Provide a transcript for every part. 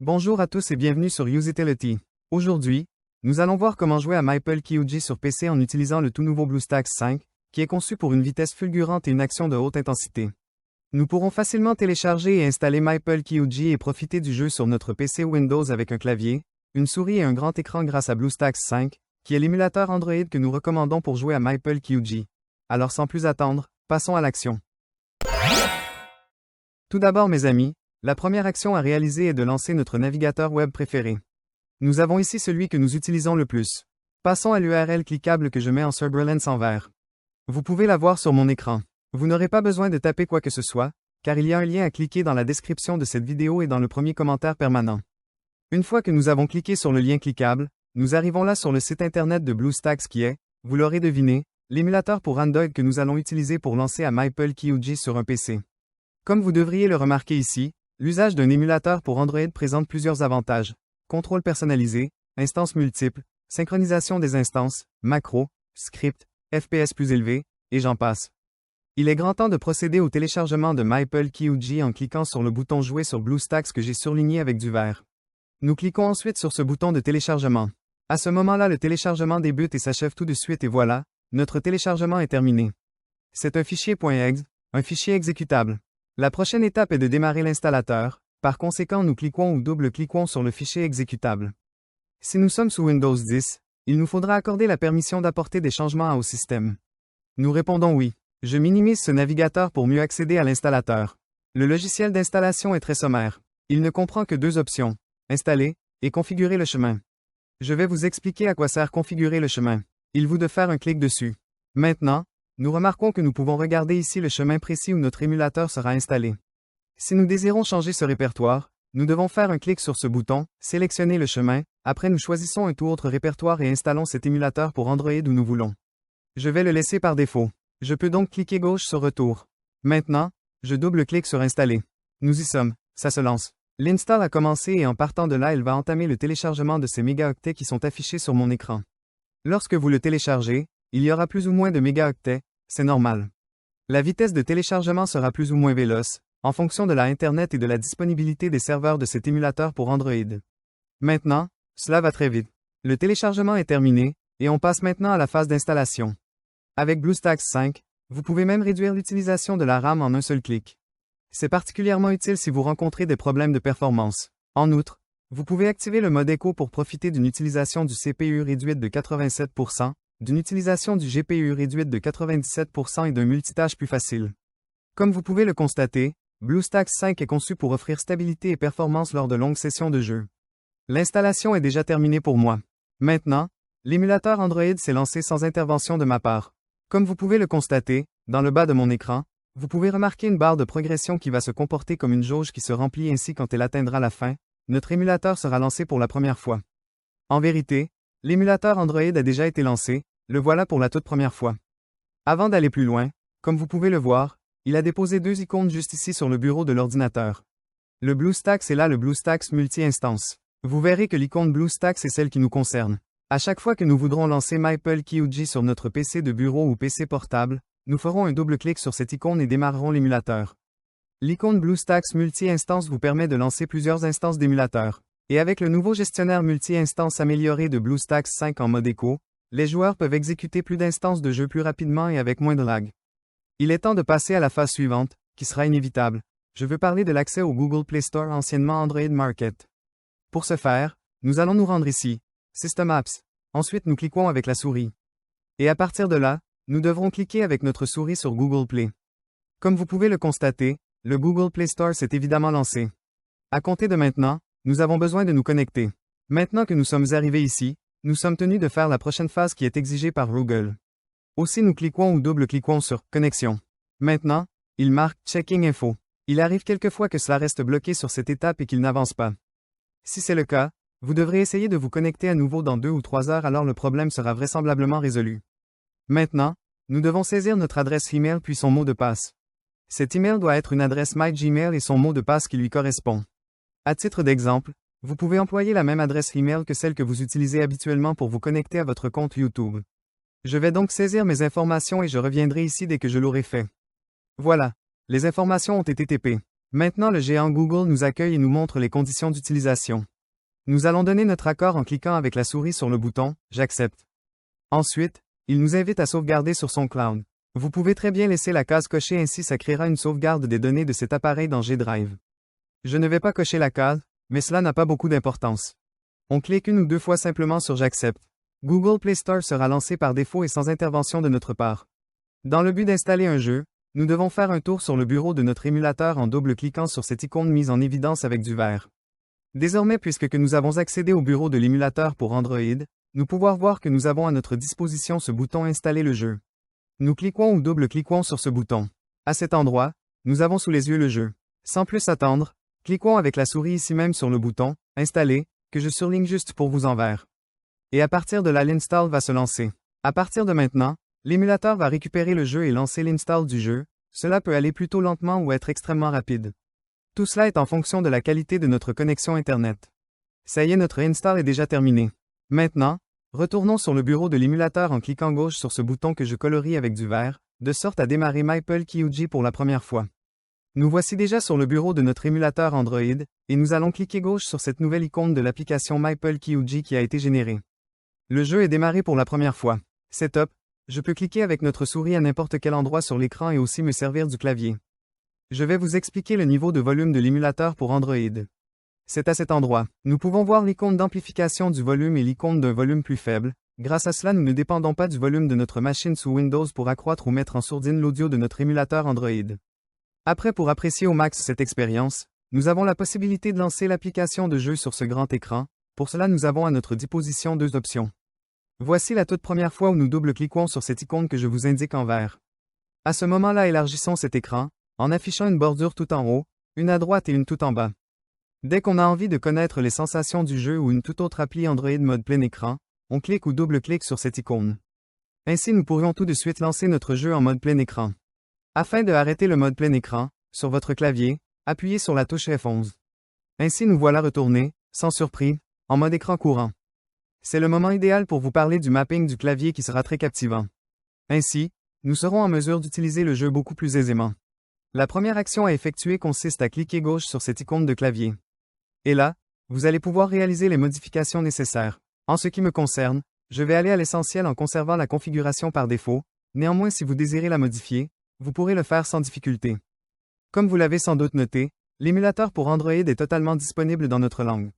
Bonjour à tous et bienvenue sur Usability. Aujourd'hui, nous allons voir comment jouer à MapleQG sur PC en utilisant le tout nouveau BlueStacks 5, qui est conçu pour une vitesse fulgurante et une action de haute intensité. Nous pourrons facilement télécharger et installer MapleQG et profiter du jeu sur notre PC Windows avec un clavier, une souris et un grand écran grâce à BlueStacks 5, qui est l'émulateur Android que nous recommandons pour jouer à MapleQG. Alors sans plus attendre, passons à l'action. Tout d'abord mes amis, la première action à réaliser est de lancer notre navigateur web préféré. Nous avons ici celui que nous utilisons le plus. Passons à l'URL cliquable que je mets en Serberlens en vert. Vous pouvez la voir sur mon écran. Vous n'aurez pas besoin de taper quoi que ce soit, car il y a un lien à cliquer dans la description de cette vidéo et dans le premier commentaire permanent. Une fois que nous avons cliqué sur le lien cliquable, nous arrivons là sur le site internet de BlueStacks qui est, vous l'aurez deviné, l'émulateur pour Android que nous allons utiliser pour lancer à MapleQG sur un PC. Comme vous devriez le remarquer ici, l'usage d'un émulateur pour Android présente plusieurs avantages. Contrôle personnalisé, instances multiples, synchronisation des instances, macros, scripts, FPS plus élevés, et j'en passe. Il est grand temps de procéder au téléchargement de MapleQG en cliquant sur le bouton Jouer sur BlueStacks que j'ai surligné avec du vert. Nous cliquons ensuite sur ce bouton de téléchargement. À ce moment-là, le téléchargement débute et s'achève tout de suite et voilà, notre téléchargement est terminé. C'est un fichier .exe, un fichier exécutable. La prochaine étape est de démarrer l'installateur, par conséquent nous cliquons ou double-cliquons sur le fichier exécutable. Si nous sommes sous Windows 10, il nous faudra accorder la permission d'apporter des changements au système. Nous répondons oui. Je minimise ce navigateur pour mieux accéder à l'installateur. Le logiciel d'installation est très sommaire. Il ne comprend que deux options, installer et configurer le chemin. Je vais vous expliquer à quoi sert configurer le chemin. Il vous de faire un clic dessus. Maintenant, nous remarquons que nous pouvons regarder ici le chemin précis où notre émulateur sera installé. Si nous désirons changer ce répertoire, nous devons faire un clic sur ce bouton, sélectionner le chemin, après nous choisissons un tout autre répertoire et installons cet émulateur pour Android où nous voulons. Je vais le laisser par défaut. Je peux donc cliquer gauche sur Retour. Maintenant, je double-clique sur Installer. Nous y sommes, ça se lance. L'install a commencé et en partant de là elle va entamer le téléchargement de ces mégaoctets qui sont affichés sur mon écran. Lorsque vous le téléchargez, il y aura plus ou moins de mégaoctets, c'est normal. La vitesse de téléchargement sera plus ou moins véloce, en fonction de la Internet et de la disponibilité des serveurs de cet émulateur pour Android. Maintenant, cela va très vite. Le téléchargement est terminé, et on passe maintenant à la phase d'installation. Avec BlueStacks 5, vous pouvez même réduire l'utilisation de la RAM en un seul clic. C'est particulièrement utile si vous rencontrez des problèmes de performance. En outre, vous pouvez activer le mode écho pour profiter d'une utilisation du CPU réduite de 87%, d'une utilisation du GPU réduite de 97% et d'un multitâche plus facile. Comme vous pouvez le constater, BlueStacks 5 est conçu pour offrir stabilité et performance lors de longues sessions de jeu. L'installation est déjà terminée pour moi. Maintenant, l'émulateur Android s'est lancé sans intervention de ma part. Comme vous pouvez le constater, dans le bas de mon écran, vous pouvez remarquer une barre de progression qui va se comporter comme une jauge qui se remplit ainsi quand elle atteindra la fin, notre émulateur sera lancé pour la première fois. En vérité, l'émulateur Android a déjà été lancé, le voilà pour la toute première fois. Avant d'aller plus loin, comme vous pouvez le voir, il a déposé deux icônes juste ici sur le bureau de l'ordinateur. Le BlueStacks est là le BlueStacks multi-instance. Vous verrez que l'icône BlueStacks est celle qui nous concerne. À chaque fois que nous voudrons lancer MapleQG sur notre PC de bureau ou PC portable, nous ferons un double-clic sur cette icône et démarrerons l'émulateur. L'icône BlueStacks multi-instance vous permet de lancer plusieurs instances d'émulateur. Et avec le nouveau gestionnaire multi-instance amélioré de BlueStacks 5 en mode écho, les joueurs peuvent exécuter plus d'instances de jeu plus rapidement et avec moins de lag. Il est temps de passer à la phase suivante, qui sera inévitable. Je veux parler de l'accès au Google Play Store anciennement Android Market. Pour ce faire, nous allons nous rendre ici, System Apps. Ensuite nous cliquons avec la souris. Et à partir de là, nous devrons cliquer avec notre souris sur Google Play. Comme vous pouvez le constater, le Google Play Store s'est évidemment lancé. À compter de maintenant, nous avons besoin de nous connecter. Maintenant que nous sommes arrivés ici, nous sommes tenus de faire la prochaine phase qui est exigée par Google. Aussi nous cliquons ou double-cliquons sur « Connexion ». Maintenant, il marque « Checking Info ». Il arrive quelquefois que cela reste bloqué sur cette étape et qu'il n'avance pas. Si c'est le cas, vous devrez essayer de vous connecter à nouveau dans 2 ou 3 heures alors le problème sera vraisemblablement résolu. Maintenant, nous devons saisir notre adresse email puis son mot de passe. Cet email doit être une adresse MyGmail et son mot de passe qui lui correspond. À titre d'exemple, vous pouvez employer la même adresse email que celle que vous utilisez habituellement pour vous connecter à votre compte YouTube. Je vais donc saisir mes informations et je reviendrai ici dès que je l'aurai fait. Voilà, les informations ont été TP. Maintenant le géant Google nous accueille et nous montre les conditions d'utilisation. Nous allons donner notre accord en cliquant avec la souris sur le bouton « J'accepte ». Ensuite, il nous invite à sauvegarder sur son cloud. Vous pouvez très bien laisser la case cochée, ainsi ça créera une sauvegarde des données de cet appareil dans G-Drive. Je ne vais pas cocher la case, mais cela n'a pas beaucoup d'importance. On clique une ou deux fois simplement sur J'accepte. Google Play Store sera lancé par défaut et sans intervention de notre part. Dans le but d'installer un jeu, nous devons faire un tour sur le bureau de notre émulateur en double-cliquant sur cette icône mise en évidence avec du vert. Désormais, puisque nous avons accédé au bureau de l'émulateur pour Android, nous pouvons voir que nous avons à notre disposition ce bouton Installer le jeu. Nous cliquons ou double-cliquons sur ce bouton. À cet endroit, nous avons sous les yeux le jeu. Sans plus attendre, cliquons avec la souris ici même sur le bouton Installer, que je surligne juste pour vous en vert. Et à partir de là, l'install va se lancer. À partir de maintenant, l'émulateur va récupérer le jeu et lancer l'install du jeu. Cela peut aller plutôt lentement ou être extrêmement rapide. Tout cela est en fonction de la qualité de notre connexion Internet. Ça y est, notre install est déjà terminé. Maintenant, retournons sur le bureau de l'émulateur en cliquant gauche sur ce bouton que je colorie avec du vert, de sorte à démarrer MapleQG pour la première fois. Nous voici déjà sur le bureau de notre émulateur Android, et nous allons cliquer gauche sur cette nouvelle icône de l'application MapleQG qui a été générée. Le jeu est démarré pour la première fois. C'est top. Je peux cliquer avec notre souris à n'importe quel endroit sur l'écran et aussi me servir du clavier. Je vais vous expliquer le niveau de volume de l'émulateur pour Android. C'est à cet endroit. Nous pouvons voir l'icône d'amplification du volume et l'icône d'un volume plus faible. Grâce à cela, nous ne dépendons pas du volume de notre machine sous Windows pour accroître ou mettre en sourdine l'audio de notre émulateur Android. Après, pour apprécier au max cette expérience, nous avons la possibilité de lancer l'application de jeu sur ce grand écran. Pour cela, nous avons à notre disposition deux options. Voici la toute première fois où nous double-cliquons sur cette icône que je vous indique en vert. À ce moment-là, élargissons cet écran, en affichant une bordure tout en haut, une à droite et une tout en bas. Dès qu'on a envie de connaître les sensations du jeu ou une toute autre appli Android mode plein écran, on clique ou double-clique sur cette icône. Ainsi, nous pourrions tout de suite lancer notre jeu en mode plein écran. Afin de arrêter le mode plein écran, sur votre clavier, appuyez sur la touche F11. Ainsi, nous voilà retournés, sans surprise, en mode écran courant. C'est le moment idéal pour vous parler du mapping du clavier qui sera très captivant. Ainsi, nous serons en mesure d'utiliser le jeu beaucoup plus aisément. La première action à effectuer consiste à cliquer gauche sur cette icône de clavier. Et là, vous allez pouvoir réaliser les modifications nécessaires. En ce qui me concerne, je vais aller à l'essentiel en conservant la configuration par défaut. Néanmoins, si vous désirez la modifier, vous pourrez le faire sans difficulté. Comme vous l'avez sans doute noté, l'émulateur pour Android est totalement disponible dans notre langue.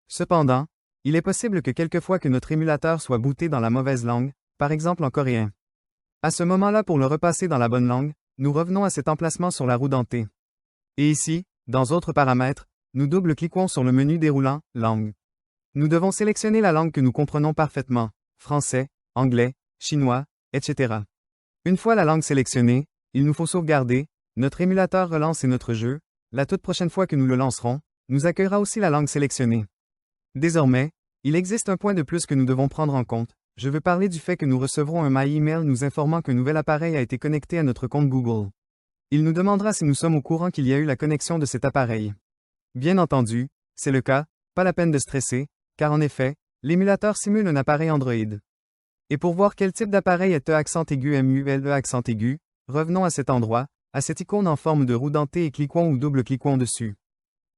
Cependant, il est possible que quelquefois que notre émulateur soit booté dans la mauvaise langue, par exemple en coréen. À ce moment-là, pour le repasser dans la bonne langue, nous revenons à cet emplacement sur la roue dentée. Et ici, dans Autres paramètres, nous double-cliquons sur le menu déroulant « Langue ». Nous devons sélectionner la langue que nous comprenons parfaitement, français, anglais, chinois, etc. Une fois la langue sélectionnée, il nous faut sauvegarder, notre émulateur relance notre jeu, la toute prochaine fois que nous le lancerons, nous accueillera aussi la langue sélectionnée. Désormais, il existe un point de plus que nous devons prendre en compte. Je veux parler du fait que nous recevrons un My Email nous informant qu'un nouvel appareil a été connecté à notre compte Google. Il nous demandera si nous sommes au courant qu'il y a eu la connexion de cet appareil. Bien entendu, c'est le cas, pas la peine de stresser, car en effet, l'émulateur simule un appareil Android. Et pour voir quel type d'appareil est MULE, revenons à cet endroit, à cette icône en forme de roue dentée et cliquons ou double-cliquons dessus.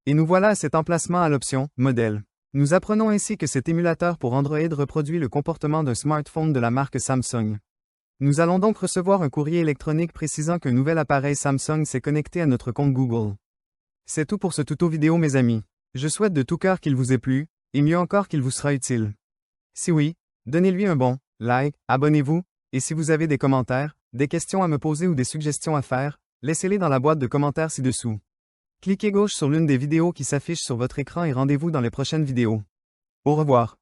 Et nous voilà à cet emplacement à l'option « Modèle ». Nous apprenons ainsi que cet émulateur pour Android reproduit le comportement d'un smartphone de la marque Samsung. Nous allons donc recevoir un courrier électronique précisant qu'un nouvel appareil Samsung s'est connecté à notre compte Google. C'est tout pour ce tuto vidéo mes amis. Je souhaite de tout cœur qu'il vous ait plu, et mieux encore qu'il vous sera utile. Si oui, donnez-lui un bon like, abonnez-vous, et si vous avez des commentaires, des questions à me poser ou des suggestions à faire, laissez-les dans la boîte de commentaires ci-dessous. Cliquez gauche sur l'une des vidéos qui s'affichent sur votre écran et rendez-vous dans les prochaines vidéos. Au revoir.